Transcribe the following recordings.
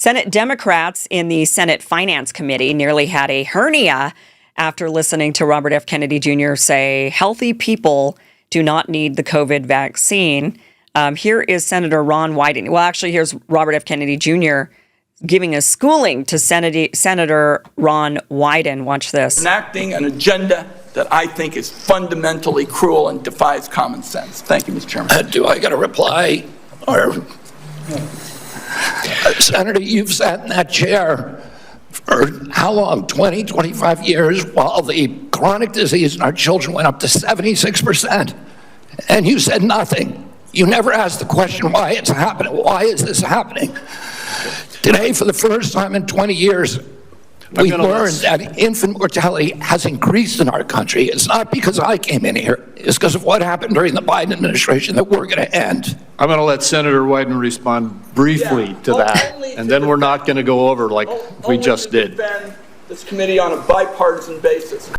Senate Democrats in the Senate Finance Committee nearly had a hernia after listening to Robert F. Kennedy Jr. say healthy people do not need the COVID vaccine. Here is Senator Ron Wyden. Well, actually, here's Robert F. Kennedy Jr. giving a schooling to Senator Ron Wyden. Watch this. Enacting an agenda that I think is fundamentally cruel and defies common sense. Thank you, Mr. Chairman. Do I got a reply? Or, Senator, you've sat in that chair for how long? 20, 25 years, while the chronic disease in our children went up to 76%. And you said nothing. You never asked the question why it's happening. Why is this happening? Today, for the first time in 20 years, we learned that infant mortality has increased in our country. It's not because I came in here. It's because of what happened during the Biden administration that we're going to end. I'm going to let Senator Wyden respond briefly to that, and then we're not going to go over like we just did. This committee on a bipartisan basis.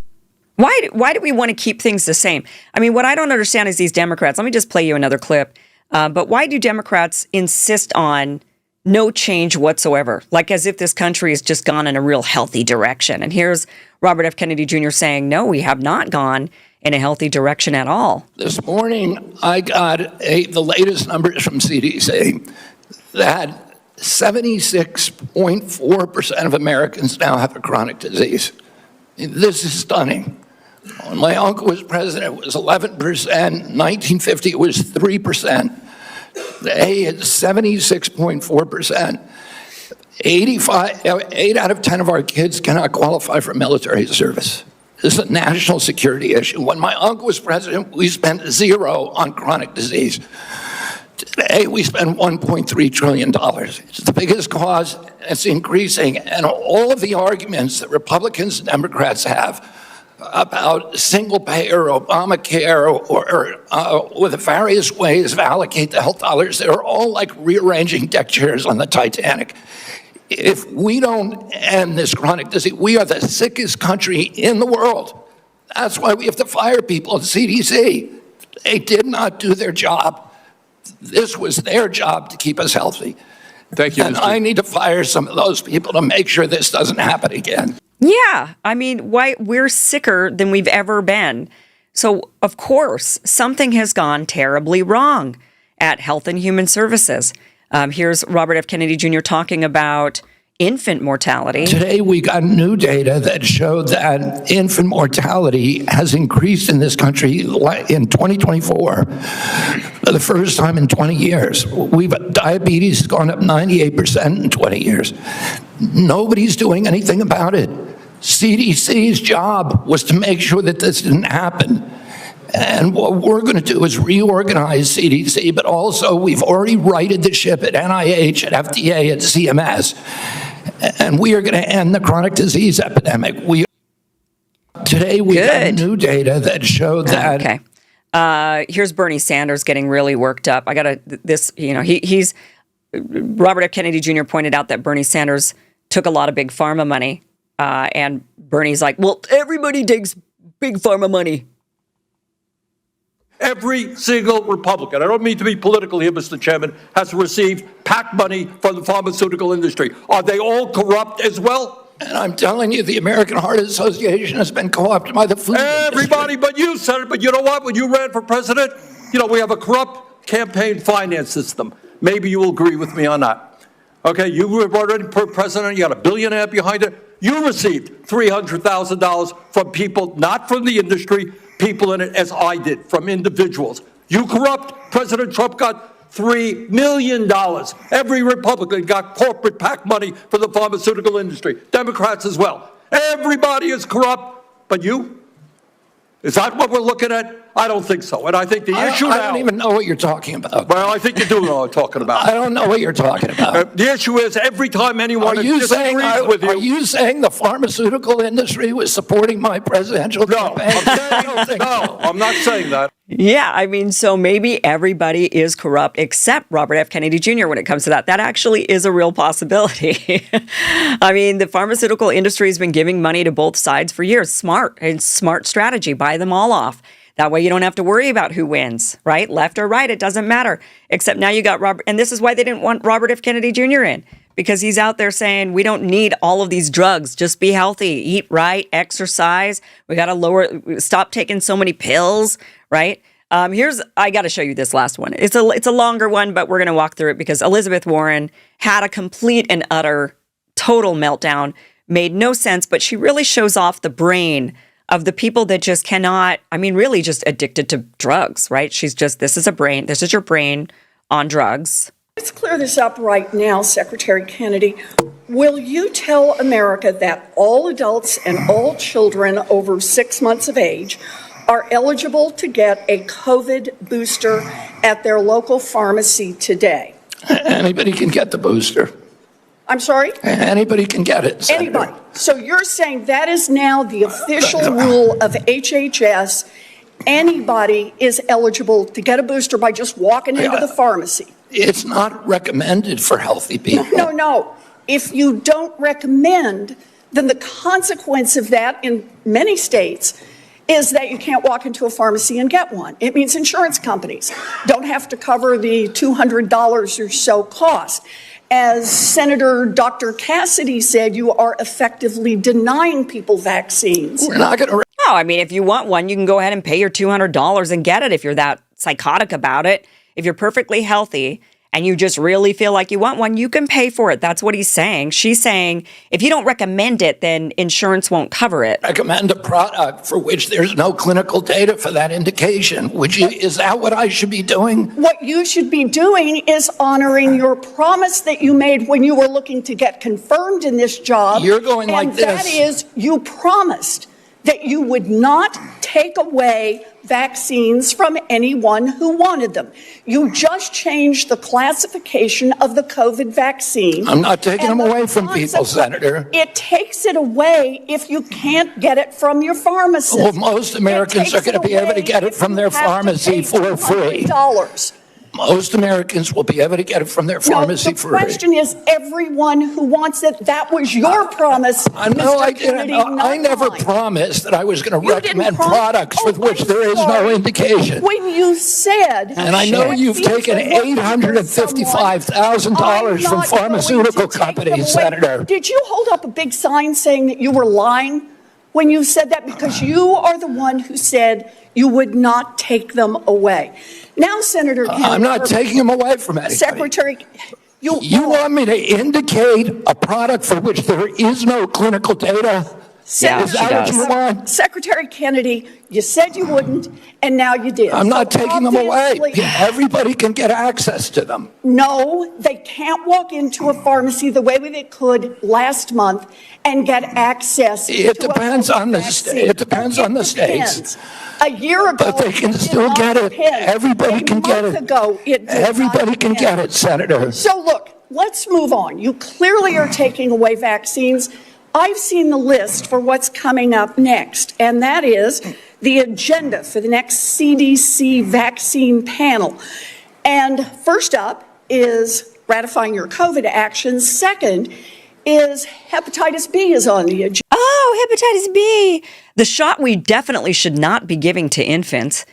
Why do we want to keep things the same? I mean, what I don't understand is these Democrats. Let me just play you another clip. But why do Democrats insist on no change whatsoever, like as if this country has just gone in a real healthy direction? And here's Robert F. Kennedy Jr. saying, no, we have not gone in a healthy direction at all. This morning, I got the latest numbers from CDC that 76.4% of Americans now have a chronic disease. This is stunning. When my uncle was president, it was 11%. 1950, it was 3%. Today, it's 76.4%. 8 out of 10 of our kids cannot qualify for military service. This is a national security issue. When my uncle was president, we spent zero on chronic disease. Today, we spend $1.3 trillion. It's the biggest cause. It's increasing. And all of the arguments that Republicans and Democrats have about single payer, Obamacare, or the various ways of allocate the health dollars, they're all like rearranging deck chairs on the Titanic. If we don't end this chronic disease, we are the sickest country in the world. That's why we have to fire people at CDC. They did not do their job. This was their job to keep us healthy. Thank you, and I need to fire some of those people to make sure this doesn't happen again. Yeah, I mean, we're sicker than we've ever been. So, of course, something has gone terribly wrong at Health and Human Services. Here's Robert F. Kennedy Jr. talking about infant mortality. Today, we got new data that showed that infant mortality has increased in this country in 2024 for the first time in 20 years. Diabetes has gone up 98% in 20 years. Nobody's doing anything about it. CDC's job was to make sure that this didn't happen. And what we're going to do is reorganize CDC, but also we've already righted the ship at NIH, at FDA, at CMS. And we are going to end the chronic disease epidemic. Today we got new data that showed that. Okay. Here's Bernie Sanders getting really worked up. He's Robert F. Kennedy Jr. pointed out that Bernie Sanders took a lot of big pharma money. And Bernie's like, well, everybody takes big pharma money. Every single Republican, I don't mean to be political here, Mr. Chairman, has received PAC money from the pharmaceutical industry. Are they all corrupt as well? And I'm telling you, the American Heart Association has been co-opted by the food Everybody industry. but you, Senator. But you know what? When you ran for president, we have a corrupt campaign finance system. Maybe you will agree with me on that. Okay, you were already president. You got a billionaire behind it. You received $300,000 from people, not from the industry, people in it, as I did, from individuals. You corrupt. President Trump got $3 million. Every Republican got corporate PAC money for the pharmaceutical industry. Democrats as well. Everybody is corrupt, but you? Is that what we're looking at? I don't think so. And I think the issue now... I don't even know what you're talking about. Well, I think you do know what I'm talking about. I don't know what you're talking about. The issue is every time anyone disagrees with you... Are you saying the pharmaceutical industry was supporting my presidential campaign? No, I'm not saying that. Yeah, I mean, so maybe everybody is corrupt except Robert F. Kennedy Jr. when it comes to that. That actually is a real possibility. I mean, the pharmaceutical industry has been giving money to both sides for years. Smart strategy. Buy them all off. That way you don't have to worry about who wins, right? Left or right, it doesn't matter. Except now you got Robert, and this is why they didn't want Robert F. Kennedy Jr. in, because he's out there saying we don't need all of these drugs. Just be healthy, eat right, exercise. We got to stop taking so many pills, right? I got to show you this last one. It's a longer one, but we're going to walk through it because Elizabeth Warren had a complete and utter total meltdown. Made no sense, but she really shows off the brain of the people that just cannot, really just addicted to drugs, right? She's just, this is your brain on drugs. Let's clear this up right now, Secretary Kennedy. Will you tell America that all adults and all children over 6 months of age are eligible to get a COVID booster at their local pharmacy today? Anybody can get the booster. I'm sorry? Anybody can get it, Senator. Anybody. So you're saying that is now the official rule of HHS. Anybody is eligible to get a booster by just walking into the pharmacy. It's not recommended for healthy people. No. If you don't recommend, then the consequence of that in many states is that you can't walk into a pharmacy and get one. It means insurance companies don't have to cover the $200 or so cost. As Senator Dr. Cassidy said, you are effectively denying people vaccines. We're not going to. No, if you want one, you can go ahead and pay your $200 and get it if you're that psychotic about it. If you're perfectly healthy and you just really feel like you want one, you can pay for it. That's what he's saying. She's saying if you don't recommend it, then insurance won't cover it. Recommend a product for which there's no clinical data for that indication. Is that what I should be doing? What you should be doing is honoring your promise that you made when you were looking to get confirmed in this job. You're going like this. And that is, you promised that you would not take away vaccines from anyone who wanted them. You just changed the classification of the COVID vaccine. I'm not taking them away from people, Senator. It takes it away if you can't get it from your pharmacist. Well, most Americans are going to be able to get it from their pharmacy for free. Most Americans will be able to get it from their pharmacy for free. The question is everyone who wants it. That was your promise, No, I Mr. Kennedy, didn't. I never promised that I was going to recommend products with which there is no indication. When you said... And I know you've taken $855,000 from pharmaceutical companies, Senator. Did you hold up a big sign saying that you were lying when you said that? Because you are the one who said you would not take them away. Now, Senator Kennedy... I'm not taking them away from anybody. Secretary... You want me to indicate a product for which there is no clinical data? Yeah, is that what you want? Secretary Kennedy, you said you wouldn't, and now you did. I'm not taking them away. Everybody can get access to them. No, they can't walk into a pharmacy the way they could last month and get access. It depends on the state. It depends on the states. A year ago, but they can still get it. Everybody can get it. Everybody can get it, Senator. So look, let's move on. You clearly are taking away vaccines. I've seen the list for what's coming up next, and that is the agenda for the next CDC vaccine panel. And first up is ratifying your COVID actions. Second is hepatitis B is on the agenda. Oh, hepatitis B. The shot we definitely should not be giving to infants,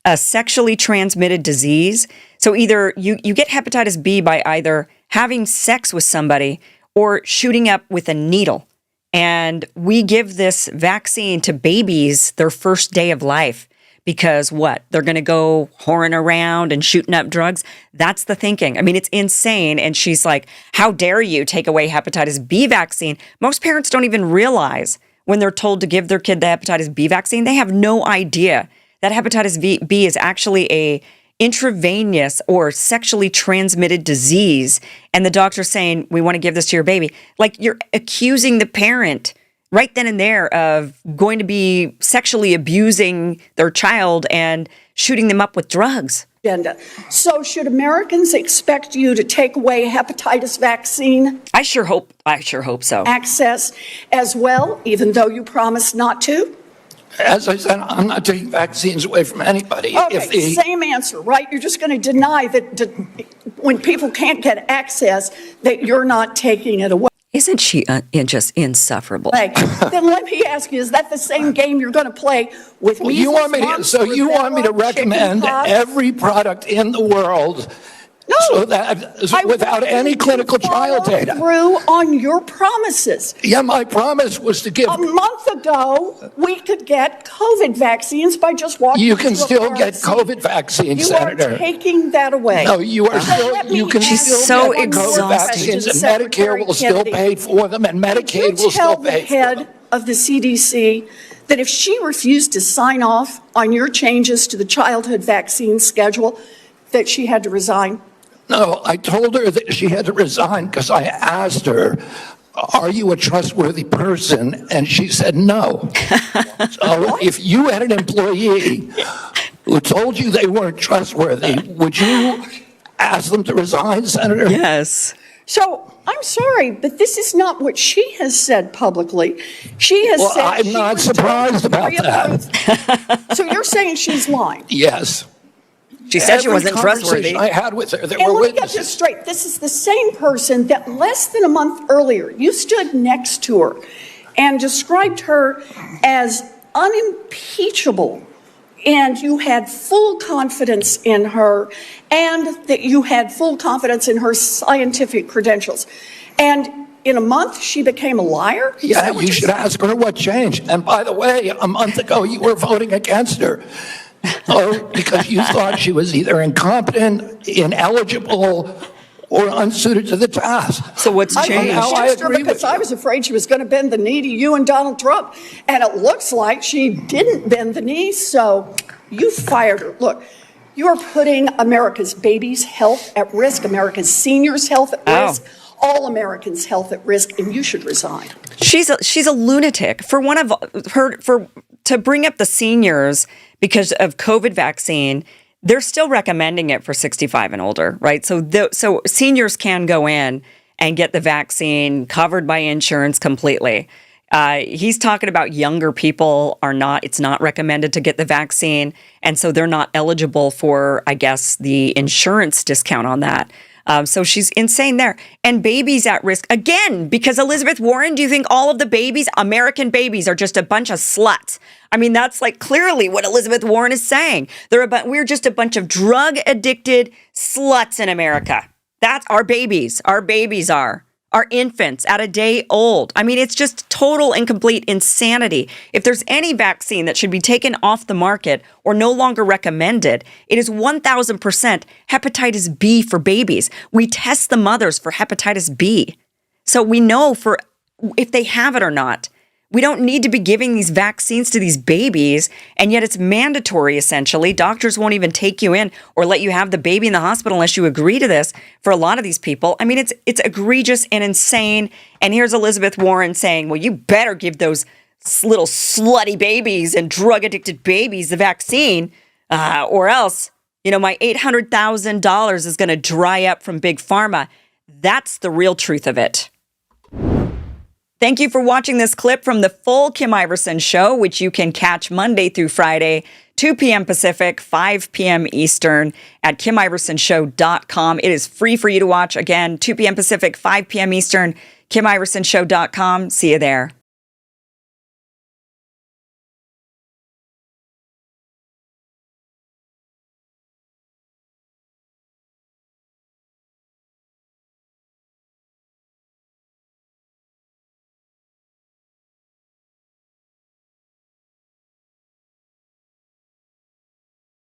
a sexually transmitted disease. So either you get hepatitis B by either having sex with somebody or shooting up with a needle. And we give this vaccine to babies their first day of life because what? They're going to go whoring around and shooting up drugs? That's the thinking. It's insane. And she's like, how dare you take away hepatitis B vaccine? Most parents don't even realize when they're told to give their kid the hepatitis B vaccine, they have no idea that hepatitis B is actually a intravenous or sexually transmitted disease. And the doctor's saying, we want to give this to your baby. Like, you're accusing the parent right then and there of going to be sexually abusing their child and shooting them up with drugs. So should Americans expect you to take away hepatitis vaccine? I sure hope so. Access as well, even though you promised not to? As I said, I'm not taking vaccines away from anybody. Okay, same answer, right? You're just going to deny that when people can't get access, that you're not taking it away. Isn't she just insufferable? Then let me ask you, is that the same game you're going to play with me? You want me to recommend every product in the world No. So that, I without want any you to clinical trial follow data. through on your promises. Yeah, my promise was to give. A month ago, we could get COVID vaccines by just walking You into can a still get pharmacy. COVID vaccines, You Senator. are taking that away. No, you are So still, let me you can ask She's still so get COVID exhausted. vaccines, and Secretary Medicare will still Kennedy, pay for them, and Medicaid Did you will tell still the pay for them. head of the CDC that if she refused to sign off on your changes to the childhood vaccine schedule, that she had to resign? No, I told her that she had to resign because I asked her, are you a trustworthy person? And she said no. So if you had an employee who told you they weren't trustworthy, would you ask them to resign, Senator? Yes. So I'm sorry, but this is not what she has said publicly. She has Well, said I'm she not was surprised told about that. So you're saying she's lying? Yes. She said she Every wasn't trustworthy. conversation I had with her, there And were let me get this witnesses. straight. This is the same person that less than a month earlier, you stood next to her and described her as unimpeachable, and you had full confidence in her, and that you had full confidence in her scientific credentials. And in a month, she became a liar? Is Yeah, that what you you're should saying? ask her what changed. And by the way, a month ago, you were voting against her. Oh, because you thought she was either incompetent, ineligible, or unsuited to the task. So what's I changed? Now, I against her agree because with I you. was afraid she was going to bend the knee to you and Donald Trump. And it looks like she didn't bend the knee, so you fired her. Look, you're putting America's babies' health at risk, America's seniors' health at Oh. risk, all Americans' health at risk, and you should resign. She's a lunatic. For one of her, to bring up the seniors because of COVID vaccine, they're still recommending it for 65 and older, right? So seniors can go in and get the vaccine covered by insurance completely. He's talking about younger people it's not recommended to get the vaccine. And so they're not eligible for, I guess, the insurance discount on that. So she's insane there. And babies at risk, again, because Elizabeth Warren, do you think all of the babies, American babies, are just a bunch of sluts? I mean, that's like clearly what Elizabeth Warren is saying. We're just a bunch of drug-addicted sluts in America. That's our babies. Our babies are. Our infants at a day old. I mean, it's just total and complete insanity. If there's any vaccine that should be taken off the market or no longer recommended, it is 1,000% hepatitis B for babies. We test the mothers for hepatitis B. So we know if they have it or not. We don't need to be giving these vaccines to these babies, and yet it's mandatory, essentially. Doctors won't even take you in or let you have the baby in the hospital unless you agree to this for a lot of these people. I mean, it's egregious and insane. And here's Elizabeth Warren saying, well, you better give those little slutty babies and drug-addicted babies the vaccine, or else, my $800,000 is going to dry up from Big Pharma. That's the real truth of it. Thank you for watching this clip from the full Kim Iversen Show, which you can catch Monday through Friday, 2 p.m. Pacific, 5 p.m. Eastern at KimIversonShow.com. It is free for you to watch. Again, 2 p.m. Pacific, 5 p.m. Eastern, KimIversonShow.com. See you there.